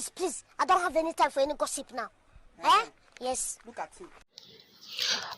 please. I don't have any time for any gossip now. Eh? Yes. Look at him.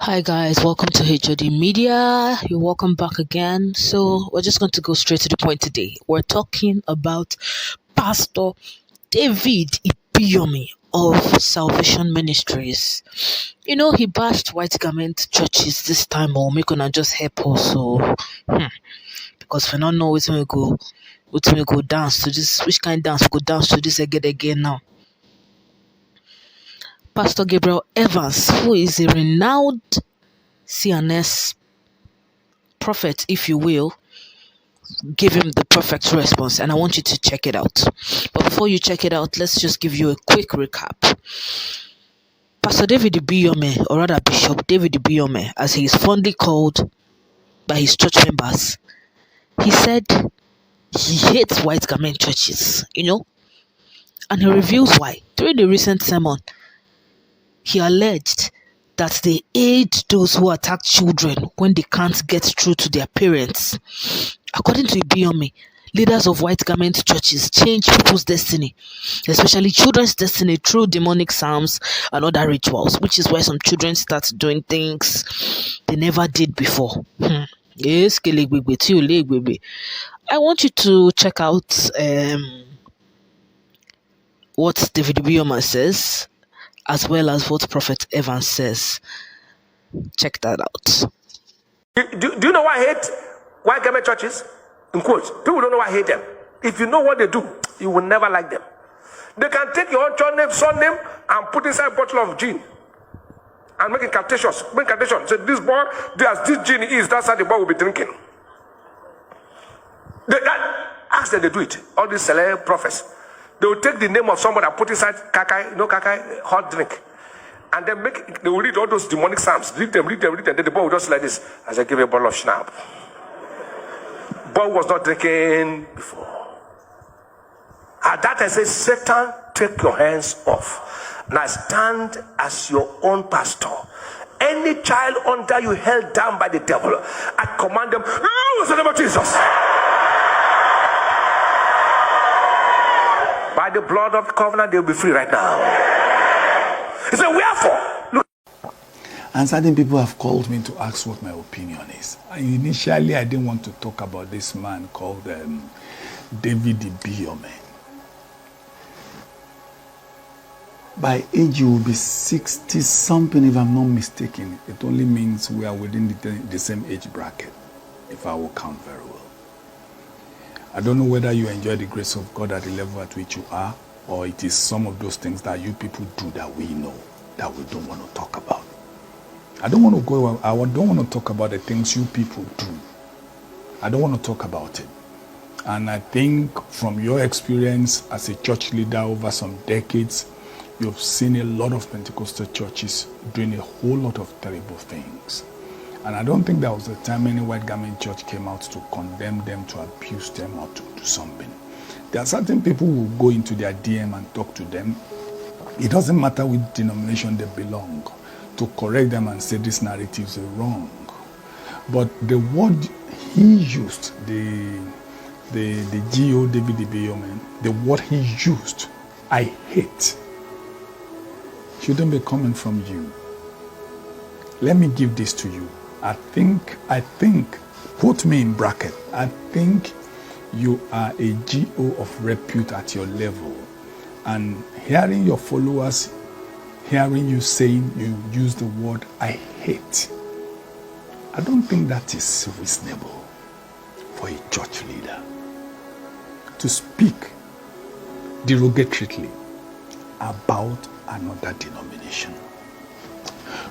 Hi guys, welcome to HOD Media. You're welcome back again. So we're just going to go straight to the point today. We're talking about Pastor David Ibiyomie of Salvation Ministries. You know, he bashed white garment churches this time, or make una just help us. So, because we don't know which we go dance to this, which kind of dance we go dance to this again now. Pastor Gabriel Evans, who is a renowned CNS prophet, if you will, gave him the perfect response, and I want you to check it out. But before you check it out, let's just give you a quick recap. Pastor David Ibiyomie, or rather Bishop David Ibiyomie, as he is fondly called by his church members, he said he hates white garment churches, and he reveals why. During the recent sermon, he alleged that they aid those who attack children when they can't get through to their parents. According to Ibiyomie, leaders of white garment churches change people's destiny, especially children's destiny, through demonic psalms and other rituals, which is why some children start doing things they never did before. Yes, I want you to check out what David Ibiyomie says, as well as what Prophet Evans says. Check that out. Do you know why I hate white garment churches? In quotes, people don't know why I hate them. If you know what they do, you will never like them. They can take your own child name, son name, and put inside a bottle of gin and make incantations. Say, this boy, as this gin is, that's how the boy will be drinking. Ask them, they do it. All these celestial prophets. They will take the name of somebody and put inside kakai, hot drink. And then they will read all those demonic psalms. Read them, and then the boy will just like this. As I give you a bottle of schnapp. Boy was not drinking before. At that I say, Satan, take your hands off. Now stand as your own pastor. Any child under you held down by the devil, I command them, in the name of Jesus. By the blood of the covenant, they'll be free right now. He said, wherefore? Look. And certain people have called me to ask what my opinion is. Initially, I didn't want to talk about this man called David Ibiyomie. By age, you will be 60-something, if I'm not mistaken. It only means we are within the same age bracket, if I will count very well. I don't know whether you enjoy the grace of God at the level at which you are, or it is some of those things that you people do that we know, that we don't want to talk about. I don't want to talk about the things you people do. I don't want to talk about it. And I think from your experience as a church leader over some decades, you've seen a lot of Pentecostal churches doing a whole lot of terrible things. And I don't think there was a time any white garment church came out to condemn them, to abuse them, or to do something. There are certain people who go into their DM and talk to them. It doesn't matter which denomination they belong, to correct them and say these narratives are wrong. But the word he used, the GO David Ibiyomie, the word he used, I hate, shouldn't be coming from you. Let me give this to you. I think, put me in bracket, I think you are a GO of repute at your level. And hearing your followers, hearing you saying you use the word I hate, I don't think that is reasonable for a church leader to speak derogatorily about another denomination.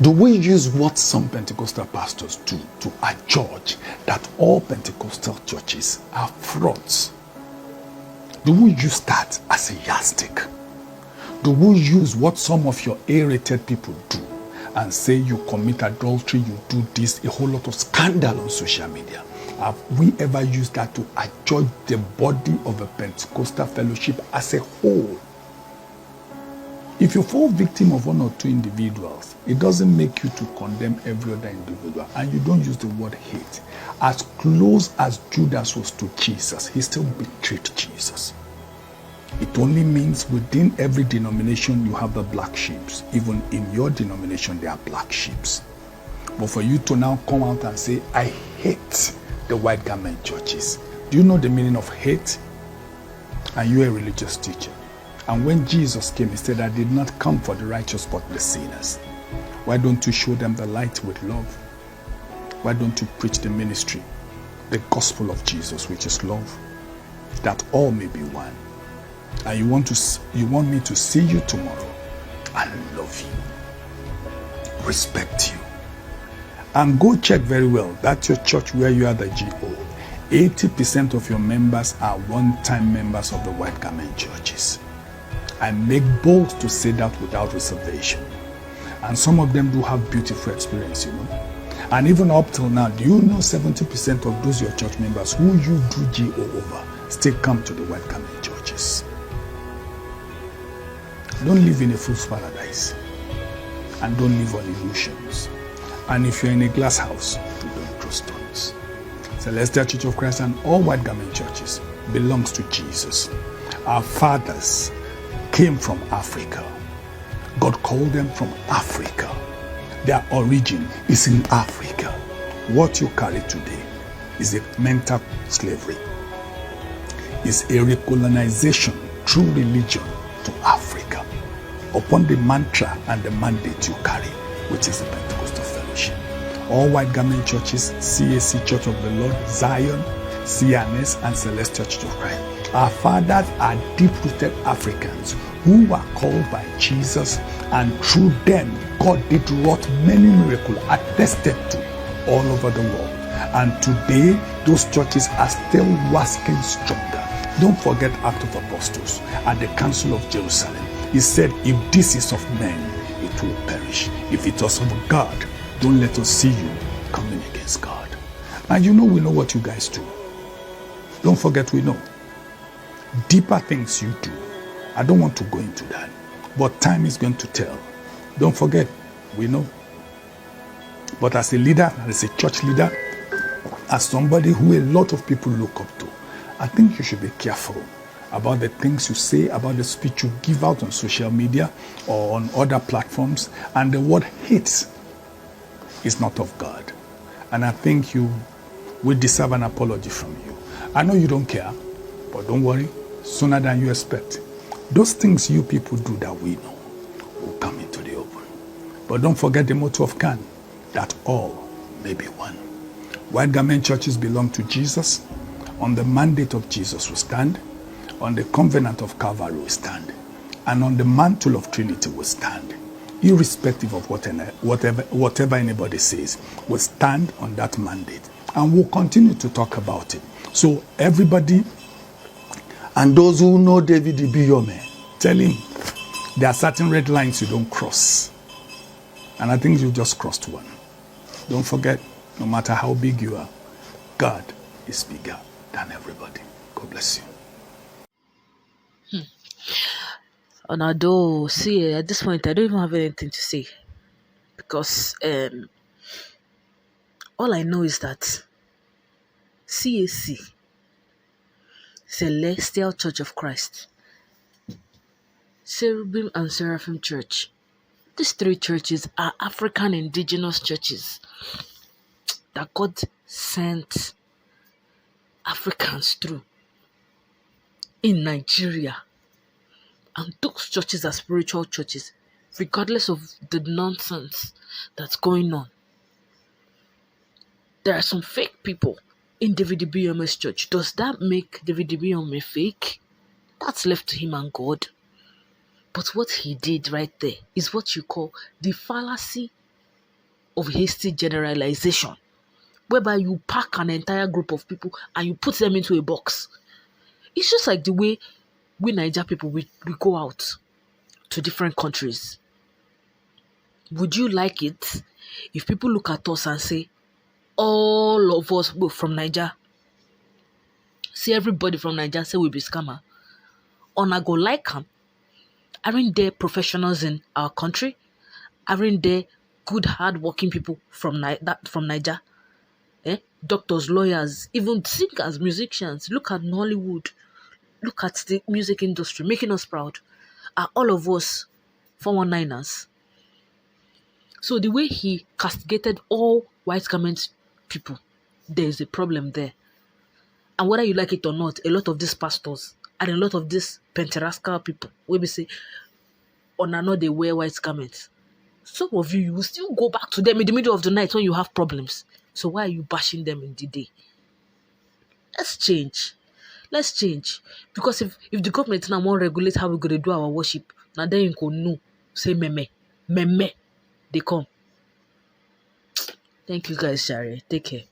Do we use what some Pentecostal pastors do to adjudge that all Pentecostal churches are frauds? Do we use that as a yardstick? Do we use what some of your A-rated people do and say you commit adultery, you do this, a whole lot of scandal on social media? Have we ever used that to adjudge the body of a Pentecostal fellowship as a whole? If you fall victim of one or two individuals, it doesn't make you to condemn every other individual, and you don't use the word hate. As close as Judas was to Jesus, he still betrayed Jesus. It only means within every denomination you have the black sheep. Even in your denomination there are black sheep. But for you to now come out and say, I hate the white garment churches. Do you know the meaning of hate? And you are a religious teacher. And when Jesus came, he said, I did not come for the righteous but the sinners. Why don't you show them the light with love? Why don't you preach the ministry, the gospel of Jesus, which is love, that all may be one? And you want me to see you tomorrow and love you, respect you. And go check very well, that's your church where you are the GO. 80% of your members are one-time members of the white garment churches. I make bold to say that without reservation. And some of them do have beautiful experience, you know. And even up till now, do you know 70% of those your church members who you do GO over still come to the white garment churches? Don't live in a fool's paradise. And don't live on illusions. And if you're in a glass house, you don't throw stones. Celestial Church of Christ and all white garment churches belongs to Jesus. Our fathers came from Africa. God called them from Africa. Their origin is in Africa. What you carry today is a mental slavery. It's a recolonization through religion to Africa upon the mantra and the mandate you carry, which is the Pentecostal fellowship. All white garment churches, CAC Church of the Lord, Zion, CNS, and Celestial Church of Christ. Our fathers are deep-rooted Africans who were called by Jesus, and through them God did wrought many miracles attested to all over the world. And today those churches are still waxing stronger. Don't forget Acts of Apostles at the Council of Jerusalem. He said, if this is of men, it will perish. If it was of God, don't let us see you coming against God. And you know we know what you guys do. Don't forget we know. Deeper things you do. I don't want to go into that. But time is going to tell. Don't forget, we know. But as a leader, as a church leader, as somebody who a lot of people look up to, I think you should be careful about the things you say, about the speech you give out on social media or on other platforms. And the word hate is not of God. And I think you will deserve an apology from you. I know you don't care, but don't worry, sooner than you expect. Those things you people do that we know will come into the open. But don't forget the motto of Khan, that all may be one. White garment churches belong to Jesus. On the mandate of Jesus we stand. On the covenant of Calvary we stand. And on the mantle of Trinity we stand. Irrespective of whatever anybody says, we stand on that mandate. And we'll continue to talk about it. So everybody, and those who know David Ibiyomie, tell him there are certain red lines you don't cross. And I think you just crossed one. Don't forget, no matter how big you are, God is bigger than everybody. God bless you. And although, see, at this point, I don't even have anything to say. Because all I know is that CAC, Celestial Church of Christ, Cherubim and Seraphim Church, these three churches are African indigenous churches that God sent Africans through in Nigeria. And those churches are spiritual churches, regardless of the nonsense that's going on. There are some fake people in David Ibiyomie's church. Does that make David Ibiyomie fake? That's left to him and God. But what he did right there is what you call the fallacy of hasty generalization, whereby you pack an entire group of people and you put them into a box. It's just like the way we Niger people, we go out to different countries. Would you like it if people look at us and say, all of us were from Niger? See, everybody from Niger say we be scammer. On I go like them. Aren't there professionals in our country? Aren't there good, hard-working people from Niger? Doctors, lawyers, even singers, musicians. Look at Nollywood. look at the music industry making us proud. Are all of us 419ers? So the way he castigated all white garment people, there is a problem there. And whether you like it or not, a lot of these pastors and a lot of these Pentecostal people will be say, or now they wear white garments. Some of you will still go back to them in the middle of the night when you have problems. So why are you bashing them in the day? Let's change. Let's change. Because if the government now won't regulate how we're going to do our worship, now then you can know, say meme, they come. Thank you guys, Shari. Take care.